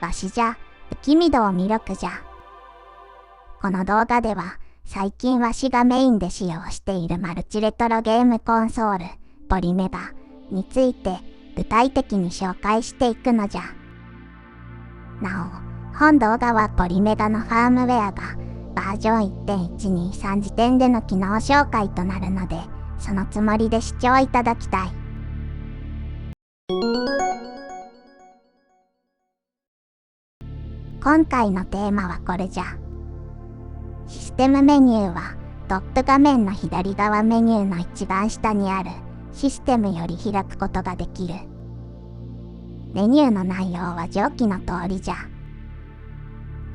わしじゃ、不気味度を魅力じゃ。この動画では、最近わしがメインで使用しているマルチレトロゲームコンソール、ポリメガについて具体的に紹介していくのじゃ。なお、本動画はポリメガのファームウェアがバージョン 1.123 時点での機能紹介となるので、そのつもりで視聴いただきたい。今回のテーマはこれじゃ。システムメニューはトップ画面の左側メニューの一番下にあるシステムより開くことができる。メニューの内容は上記の通りじゃ。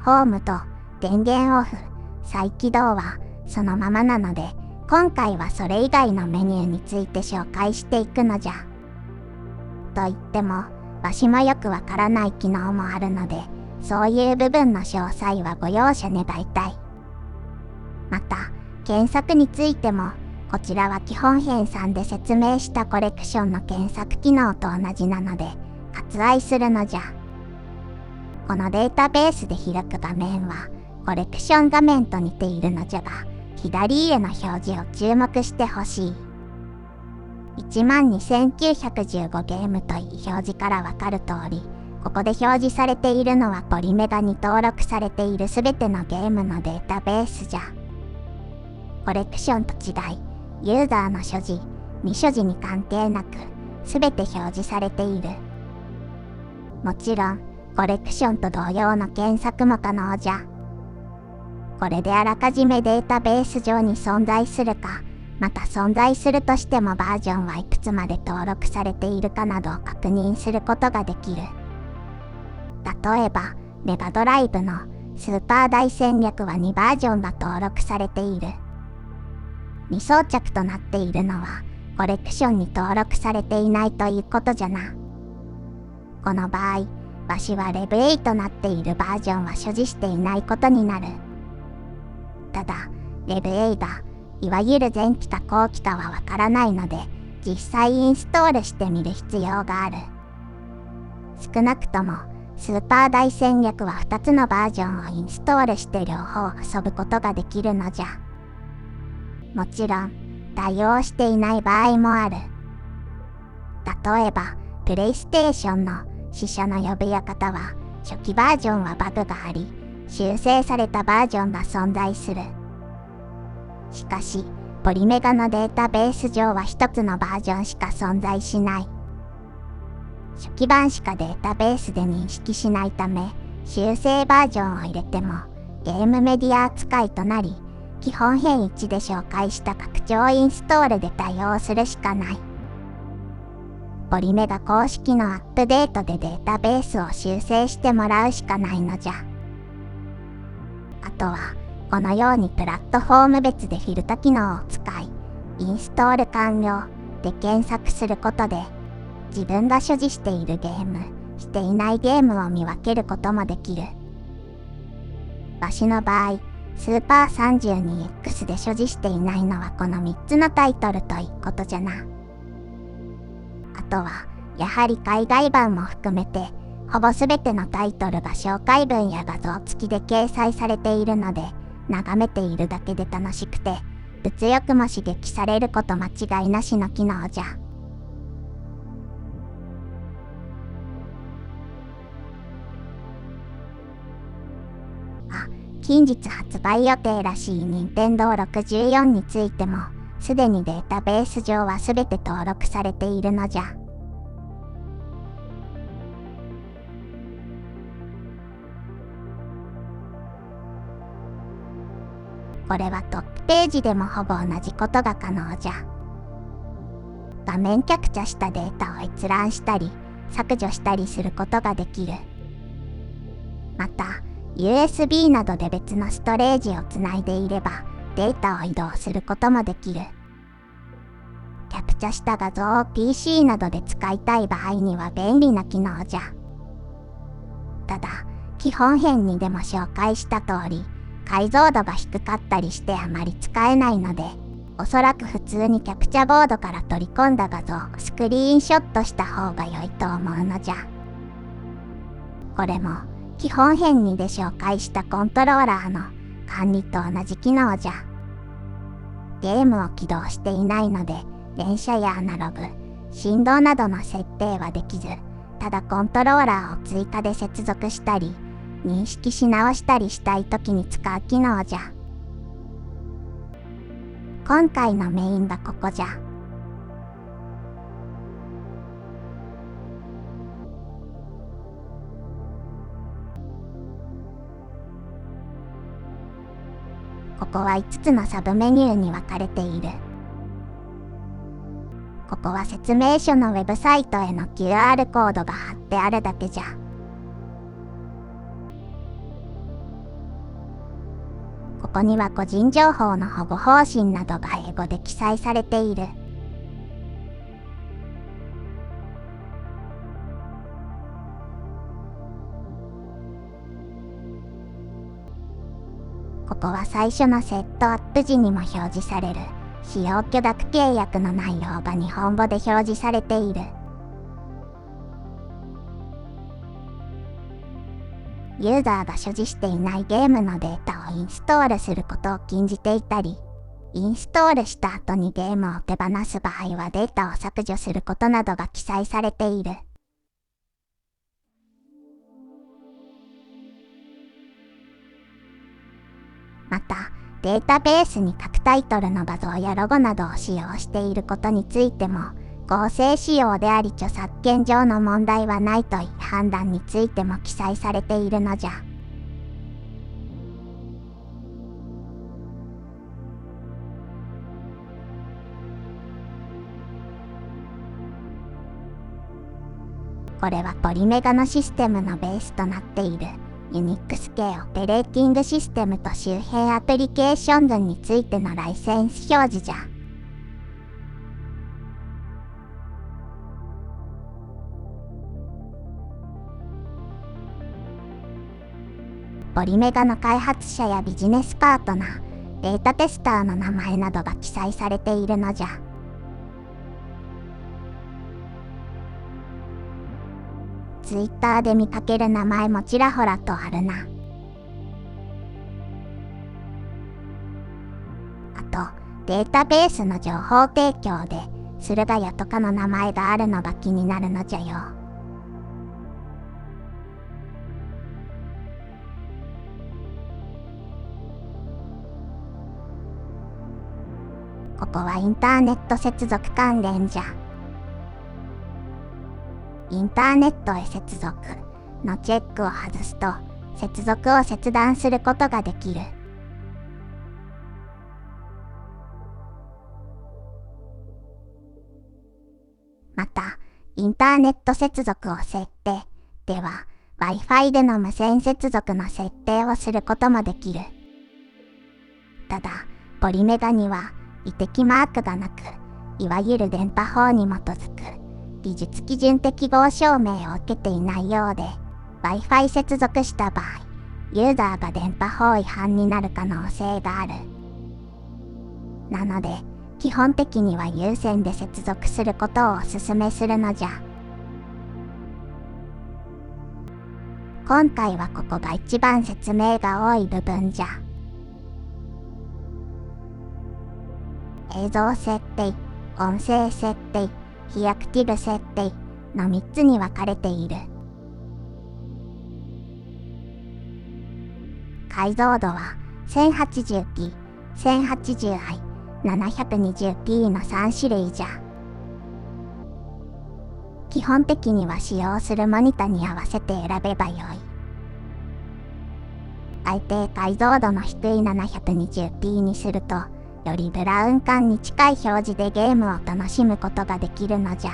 ホームと電源オフ、再起動はそのままなので、今回はそれ以外のメニューについて紹介していくのじゃ。と言っても、わしもよくわからない機能もあるので、そういう部分の詳細はご容赦願いたい。また、検索についても、こちらは基本編3で説明したコレクションの検索機能と同じなので、割愛するのじゃ。このデータベースで開く画面は、コレクション画面と似ているのじゃが、左上の表示を注目してほしい。12,915ゲームといい表示からわかる通り、ここで表示されているのはポリメガに登録されているすべてのゲームのデータベースじゃ。コレクションと違い、ユーザーの所持、未所持に関係なく、すべて表示されている。もちろん、コレクションと同様の検索も可能じゃ。これであらかじめデータベース上に存在するか、また存在するとしてもバージョンはいくつまで登録されているかなどを確認することができる。例えば、メガドライブのスーパー大戦略は2バージョンが登録されている。未装着となっているのは、コレクションに登録されていないということじゃな。この場合、わしはレブ8となっているバージョンは所持していないことになる。ただ、レブ8が、いわゆる前期か後期かはわからないので、実際インストールしてみる必要がある。少なくとも、スーパー大戦略は2つのバージョンをインストールして両方遊ぶことができるのじゃ。もちろん、対応していない場合もある。例えば、プレイステーションの死者の呼び方は、初期バージョンはバグがあり、修正されたバージョンが存在する。しかし、ポリメガのデータベース上は1つのバージョンしか存在しない。初期版しかデータベースで認識しないため、修正バージョンを入れても、ゲームメディア扱いとなり、基本編1で紹介した拡張インストールで対応するしかない。ポリメガ公式のアップデートでデータベースを修正してもらうしかないのじゃ。あとは、このようにプラットフォーム別でフィルタ機能を使い、インストール完了で検索することで、自分が所持しているゲーム、していないゲームを見分けることもできる。わしの場合、スーパー 32X で所持していないのはこの3つのタイトルということじゃな。あとは、やはり海外版も含めて、ほぼすべてのタイトルが紹介文や画像付きで掲載されているので、眺めているだけで楽しくて、物欲も刺激されること間違いなしの機能じゃ。近日発売予定らしい任天堂64についても、すでにデータベース上はすべて登録されているのじゃ。これはトップページでもほぼ同じことが可能じゃ。画面キャプチャしたデータを閲覧したり、削除したりすることができる。また、USB などで別のストレージをつないでいれば、データを移動することもできる。キャプチャした画像を PC などで使いたい場合には便利な機能じゃ。ただ、基本編にでも紹介した通り、解像度が低かったりしてあまり使えないので、おそらく普通にキャプチャボードから取り込んだ画像をスクリーンショットした方が良いと思うのじゃ。これも基本編2で紹介したコントローラーの管理と同じ機能じゃ。ゲームを起動していないので、連射やアナログ、振動などの設定はできず、ただコントローラーを追加で接続したり、認識し直したりしたいときに使う機能じゃ。今回のメインがここじゃ。ここは5つのサブメニューに分かれている。ここは説明書のウェブサイトへの QR コードが貼ってあるだけじゃ。ここには個人情報の保護方針などが英語で記載されている。ここは最初のセットアップ時にも表示される使用許諾契約の内容が日本語で表示されている。ユーザーが所持していないゲームのデータをインストールすることを禁じていたり、インストールした後にゲームを手放す場合はデータを削除することなどが記載されている。また、データベースに各タイトルの画像やロゴなどを使用していることについても、合成使用であり著作権上の問題はないといい判断についても記載されているのじゃ。これはポリメガのシステムのベースとなっている。ユニックス系オペレーティングシステムと周辺アプリケーション群についてのライセンス表示じゃ。ポリメガの開発者やビジネスパートナー、データテスターの名前などが記載されているのじゃ。ツイッターで見かける名前もちらほらとあるな。あと、データベースの情報提供で、駿河屋とかの名前があるのが気になるのじゃよ。ここはインターネット接続関連じゃ。インターネットへ接続のチェックを外すと、接続を切断することができる。また、インターネット接続を設定では、Wi-Fi での無線接続の設定をすることもできる。ただ、ポリメガには、異適マークがなく、いわゆる電波法に基づく、技術基準適合証明を受けていないようで、Wi-Fi 接続した場合、ユーザーが電波法違反になる可能性がある。なので、基本的には有線で接続することをお勧めするのじゃ。今回はここが一番説明が多い部分じゃ。映像設定、音声設定、非アクティブ設定の3つに分かれている。解像度は 1080p、1080i、720p の3種類じゃ。基本的には使用するモニタに合わせて選べばよい。あえて解像度の低い 720p にすると、よりブラウン管に近い表示でゲームを楽しむことができるのじゃ。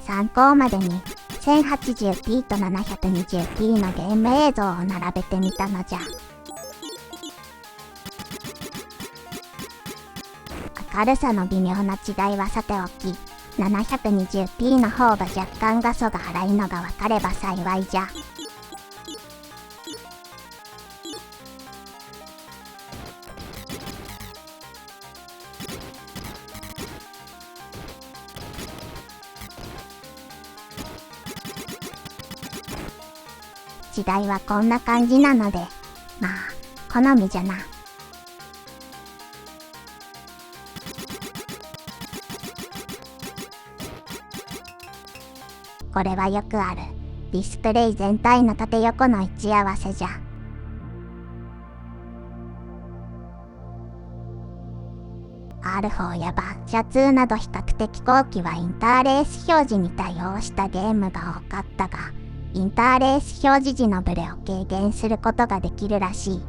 参考までに 1080p と 720p のゲーム映像を並べてみたのじゃ。明るさの微妙な違いはさておき、720p の方が若干画素が粗いのが分かれば幸いじゃ。時代はこんな感じなので、まあ、好みじゃな。これはよくあるディスプレイ全体の縦横の位置合わせじゃ。R4 やバッチャ2など比較的後期はインターレース表示に対応したゲームが多かったが、インターレース表示時のブレを軽減することができるらしい。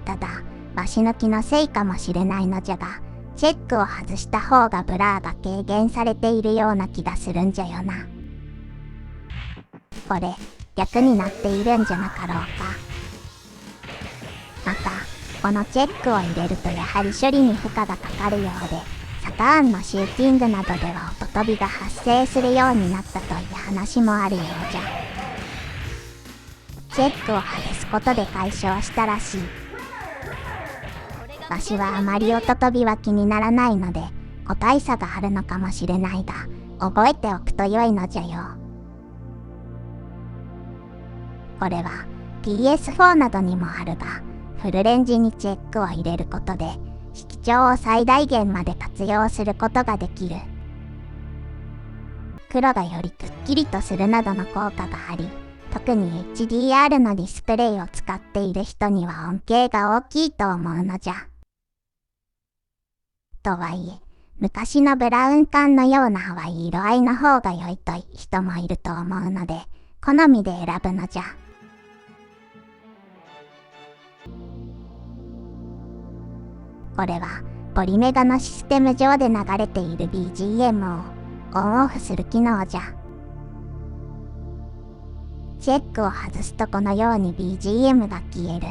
ただ、わし抜きのせいかもしれないのじゃが、チェックを外した方がブラーが軽減されているような気がするんじゃよな。これ、逆になっているんじゃなかろうか。また、このチェックを入れるとやはり処理に負荷がかかるようで、サターンのシューティングなどでは音飛びが発生するようになったという話もあるようじゃ。チェックを外すことで解消したらしい。わしはあまり音飛びは気にならないので、個体差があるのかもしれないが、覚えておくと良いのじゃよ。これは PS4 などにもあるが、フルレンジにチェックを入れることで、色調を最大限まで活用することができる。黒がよりくっきりとするなどの効果があり、特に HDR のディスプレイを使っている人には恩恵が大きいと思うのじゃ。とはいえ、昔のブラウン管のような淡い色合いの方が良いという人もいると思うので、好みで選ぶのじゃ。これはポリメガのシステム上で流れている BGM をオンオフする機能じゃ。チェックを外すとこのように BGM が消える。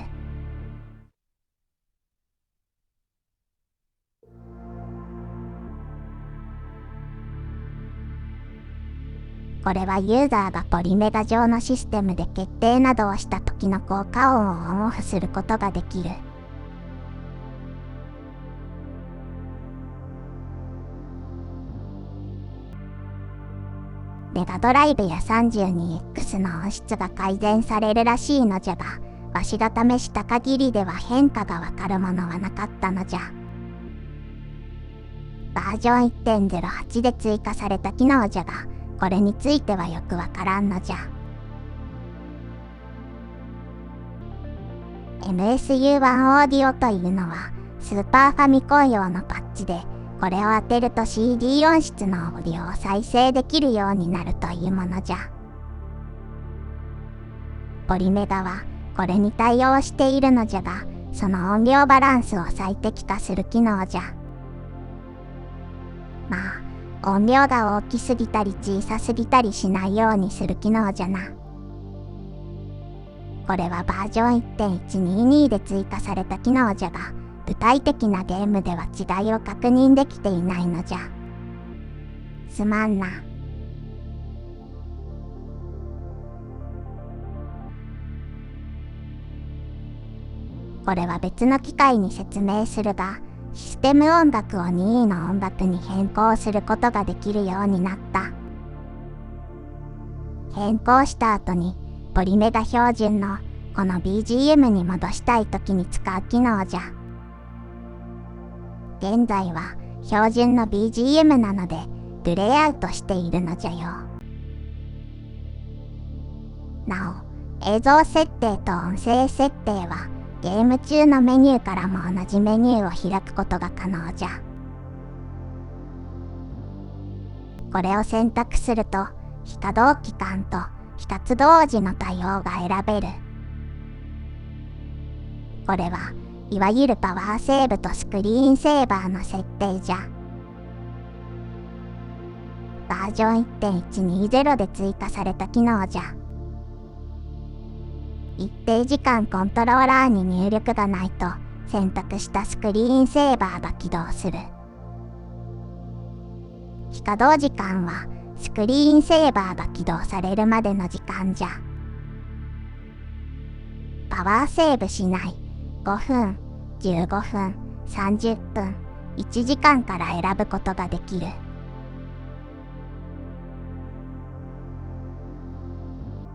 これはユーザーがポリメガ上のシステムで決定などをした時の効果音をオンオフすることができる。メガドライブや 32X の音質が改善されるらしいのじゃが、わしが試した限りでは変化がわかるものはなかったのじゃ。バージョン 1.08 で追加された機能じゃが、これについてはよくわからんのじゃ。MSU1 オーディオというのはスーパーファミコン用のパッチで、これを当てると CD 音質のオーディオを再生できるようになるというものじゃ。ポリメガはこれに対応しているのじゃが、その音量バランスを最適化する機能じゃ。まあ、音量が大きすぎたり小さすぎたりしないようにする機能じゃな。これはバージョン 1.122 で追加された機能じゃが、具体的なゲームでは違いを確認できていないのじゃ。すまんな。これは別の機会に説明するが、システム音楽を任意の音楽に変更することができるようになった。変更した後に、ポリメガ標準のこの BGM に戻したいときに使う機能じゃ。現在は標準の BGM なのでグレーアウトしているのじゃよ。なお、映像設定と音声設定はゲーム中のメニューからも同じメニューを開くことが可能じゃ。これを選択すると非稼働期間と非活同時の対応が選べる。これはいわゆるパワーセーブとスクリーンセーバーの設定じゃ。バージョン 1.120 で追加された機能じゃ。一定時間コントローラーに入力がないと選択したスクリーンセーバーが起動する。非稼働時間はスクリーンセーバーが起動されるまでの時間じゃ。パワーセーブしない5分、15分、30分、1時間から選ぶことができる。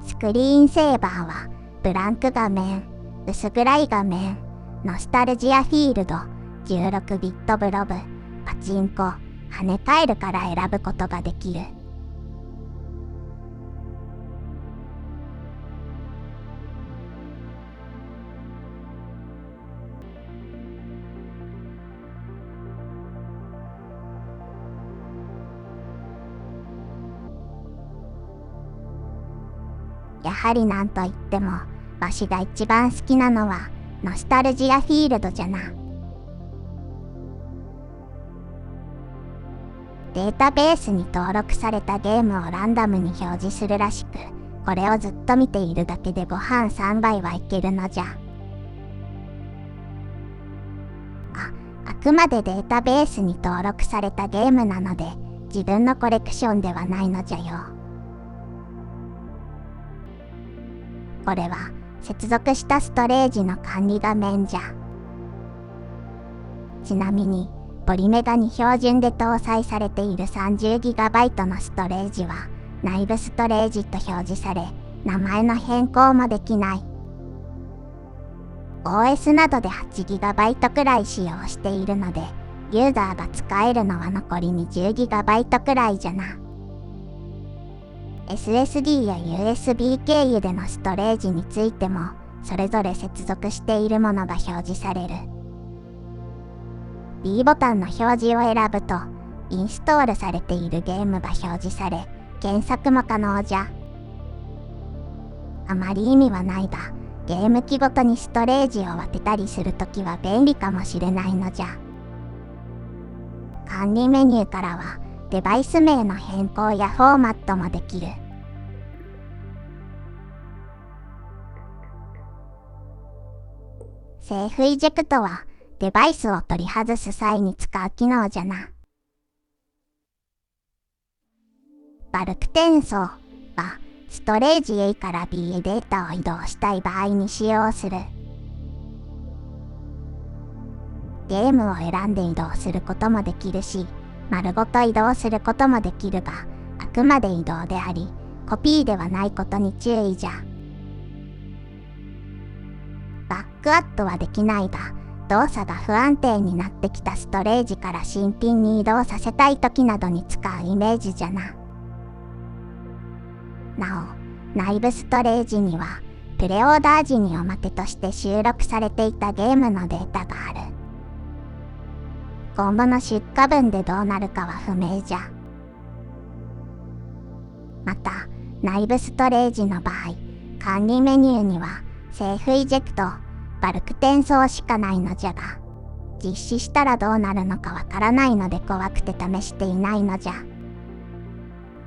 ススクリーンセーバーはブランク画面、薄暗い画面、ノスタルジアフィールド、16ビットブロブ、パチンコ、跳ね返るから選ぶことができる。やはりなんといっても、わしが一番好きなのはノスタルジアフィールドじゃな。データベースに登録されたゲームをランダムに表示するらしく、これをずっと見ているだけでご飯3杯はいけるのじゃ。あくまでデータベースに登録されたゲームなので、自分のコレクションではないのじゃよ。これは接続したストレージの管理画面じゃ。ちなみに、ポリメガに標準で搭載されている 30GB のストレージは内部ストレージと表示され、名前の変更もできない。OS などで 8GB くらい使用しているので、ユーザーが使えるのは残り 20GB くらいじゃな。SSD や USB 経由でのストレージについても、それぞれ接続しているものが表示される。B ボタンの表示を選ぶと、インストールされているゲームが表示され、検索も可能じゃ。あまり意味はないが、ゲーム機ごとにストレージを分けたりするときは便利かもしれないのじゃ。管理メニューからは、デバイス名の変更やフォーマットもできる。セーフイジェクトはデバイスを取り外す際に使う機能じゃな。バルク転送はストレージ A から B へデータを移動したい場合に使用する。ゲームを選んで移動することもできるし、丸ごと移動することもできるが、あくまで移動であり、コピーではないことに注意じゃ。バックアップはできないが、動作が不安定になってきたストレージから新品に移動させたいときなどに使うイメージじゃな。なお、内部ストレージには、プレオーダー時におまけとして収録されていたゲームのデータがある。今後の出荷分でどうなるかは不明じゃ。また、内部ストレージの場合、管理メニューには、セーフイジェクト、バルク転送しかないのじゃが、実施したらどうなるのかわからないので怖くて試していないのじゃ。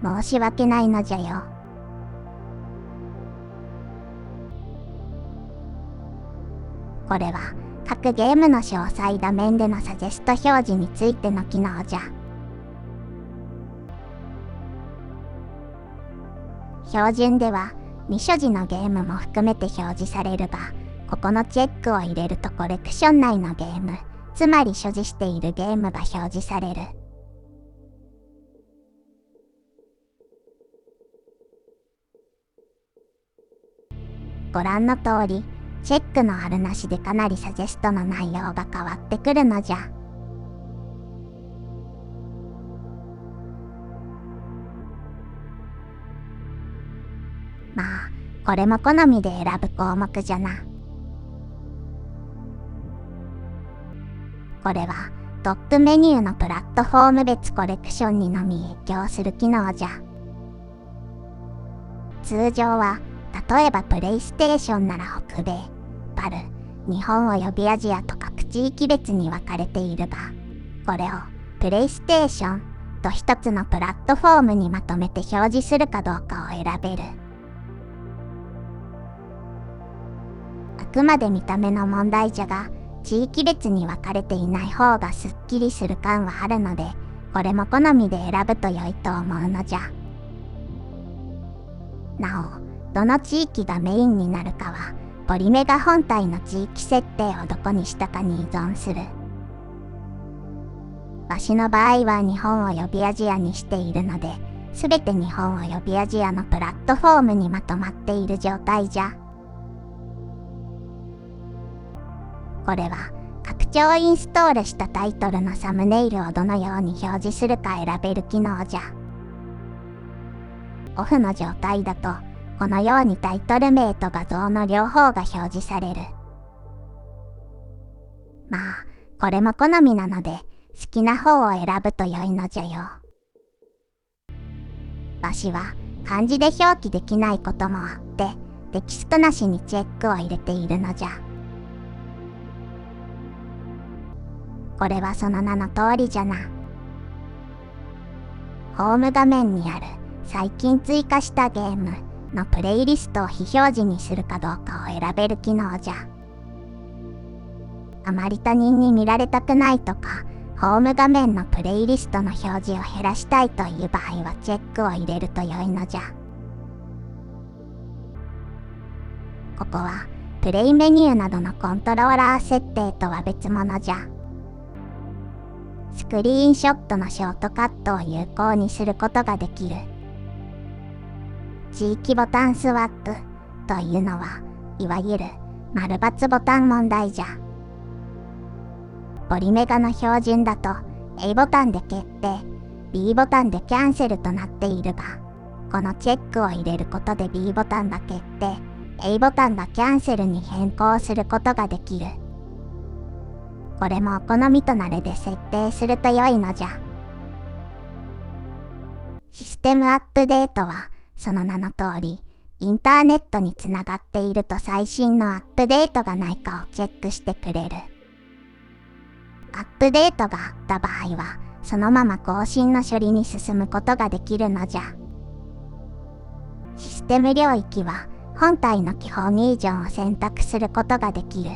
申し訳ないのじゃよ。これは、各ゲームの詳細画面でのサジェスト表示についての機能じゃ。標準では未所持のゲームも含めて表示されるが、ここのチェックを入れるとコレクション内のゲーム、つまり所持しているゲームが表示される。ご覧の通り、チェックのあるなしでかなりサジェストの内容が変わってくるのじゃ。まあ、これも好みで選ぶ項目じゃな。これはトップメニューのプラットフォーム別コレクションにのみ影響する機能じゃ。通常は、例えばプレイステーションなら北米、パル、日本およびアジアと各地域別に分かれているが、これをプレイステーションと一つのプラットフォームにまとめて表示するかどうかを選べる。あくまで見た目の問題じゃが、地域別に分かれていない方がすっきりする感はあるので、これも好みで選ぶと良いと思うのじゃ。なお、どの地域がメインになるかは、ポリメガ本体の地域設定をどこにしたかに依存する。わしの場合は日本およびアジアにしているので、すべて日本及びアジアのプラットフォームにまとまっている状態じゃ。これは拡張インストールしたタイトルのサムネイルをどのように表示するか選べる機能じゃ。オフの状態だと、このようにタイトル名と画像の両方が表示される。まあ、これも好みなので、好きな方を選ぶと良いのじゃよ。わしは漢字で表記できないこともあって、テキストなしにチェックを入れているのじゃ。これはその名の通りじゃな。ホーム画面にある最近追加したゲームのプレイリストを非表示にするかどうかを選べる機能じゃ。あまり他人に見られたくないとか、ホーム画面のプレイリストの表示を減らしたいという場合はチェックを入れると良いのじゃ。ここはプレイメニューなどのコントローラー設定とは別物じゃ。スクリーンショットのショートカットを有効にすることができる。地域ボタンスワップというのは、いわゆる丸×ボタン問題じゃ。ポリメガの標準だと A ボタンで決定、B ボタンでキャンセルとなっているが、このチェックを入れることで B ボタンが決定、A ボタンがキャンセルに変更することができる。これもお好みと慣れで設定すると良いのじゃ。システムアップデートは、その名の通り、インターネットにつながっていると最新のアップデートがないかをチェックしてくれる。アップデートがあった場合は、そのまま更新の処理に進むことができるのじゃ。システム領域は、本体の基本リージョンを選択することができる。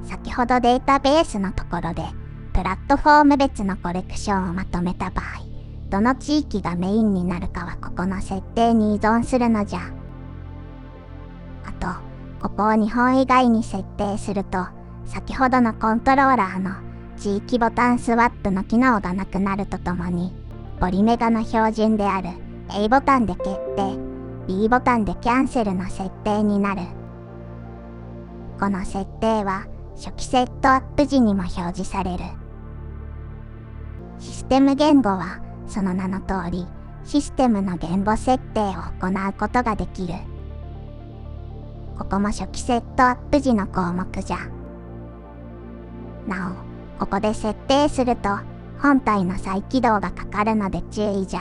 先ほどデータベースのところで、プラットフォーム別のコレクションをまとめた場合、どの地域がメインになるかはここの設定に依存するのじゃ。あと、ここを日本以外に設定すると、先ほどのコントローラーの地域ボタンスワップの機能がなくなるとともに、ポリメガの標準である A ボタンで決定、B ボタンでキャンセルの設定になる。この設定は初期セットアップ時にも表示される。システム言語はその名の通り、システムの言語設定を行うことができる。ここも初期セットアップ時の項目じゃ。なお、ここで設定すると本体の再起動がかかるので注意じゃ。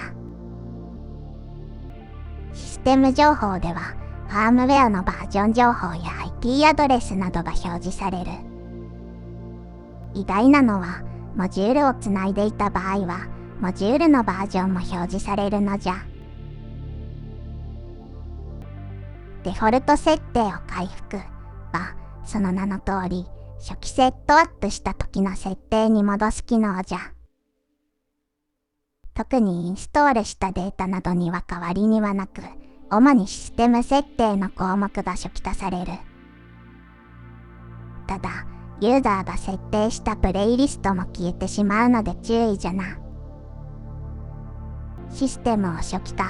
システム情報では、ファームウェアのバージョン情報や IP アドレスなどが表示される。意外なのは、モジュールをつないでいた場合は、モジュールのバージョンも表示されるのじゃ。デフォルト設定を回復は、その名の通り、初期セットアップした時の設定に戻す機能じゃ。特にインストールしたデータなどには代わりにはなく、主にシステム設定の項目が初期化される。ただ、ユーザーが設定したプレイリストも消えてしまうので注意じゃな。システムを初期化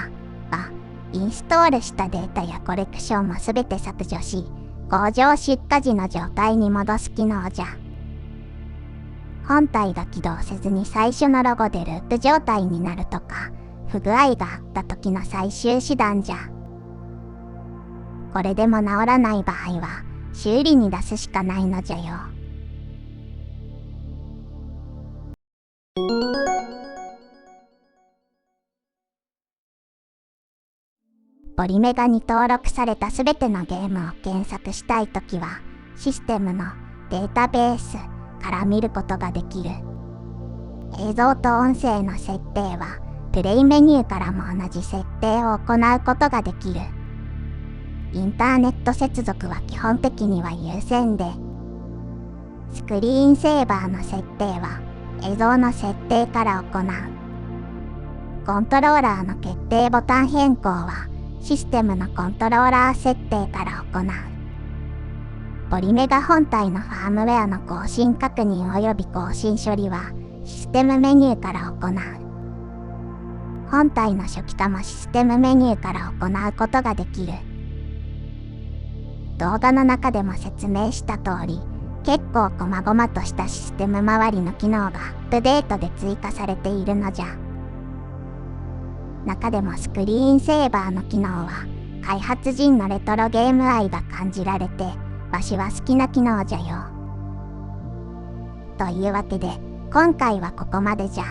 は、インストールしたデータやコレクションもすべて削除し、工場出荷時の状態に戻す機能じゃ。本体が起動せずに最初のロゴでループ状態になるとか、不具合があった時の最終手段じゃ。これでも治らない場合は、修理に出すしかないのじゃよ。ポリメガに登録されたすべてのゲームを検索したいときは、システムのデータベースから見ることができる。映像と音声の設定は、プレイメニューからも同じ設定を行うことができる。インターネット接続は基本的には優先で、スクリーンセーバーの設定は映像の設定から行う。コントローラーの決定ボタン変更はシステムのコントローラー設定から行う。ポリメガ本体のファームウェアの更新確認及び更新処理はシステムメニューから行う。本体の初期化もシステムメニューから行うことができる。動画の中でも説明した通り、結構細々としたシステム周りの機能がアップデートで追加されているのじゃ。中でもスクリーンセーバーの機能は、開発陣のレトロゲーム愛が感じられて、わしは好きな機能じゃよ。というわけで、今回はここまでじゃ。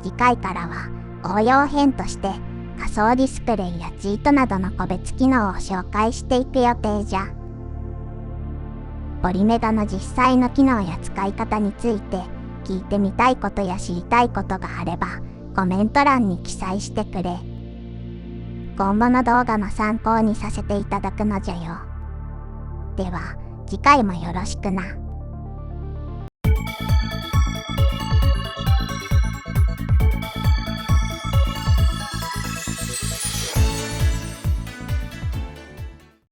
次回からは応用編として仮想ディスプレイやチートなどの個別機能を紹介していく予定じゃ。ポリメガの実際の機能や使い方について聞いてみたいことや知りたいことがあればコメント欄に記載してくれ。今後の動画の参考にさせていただくのじゃよ。では次回もよろしくな。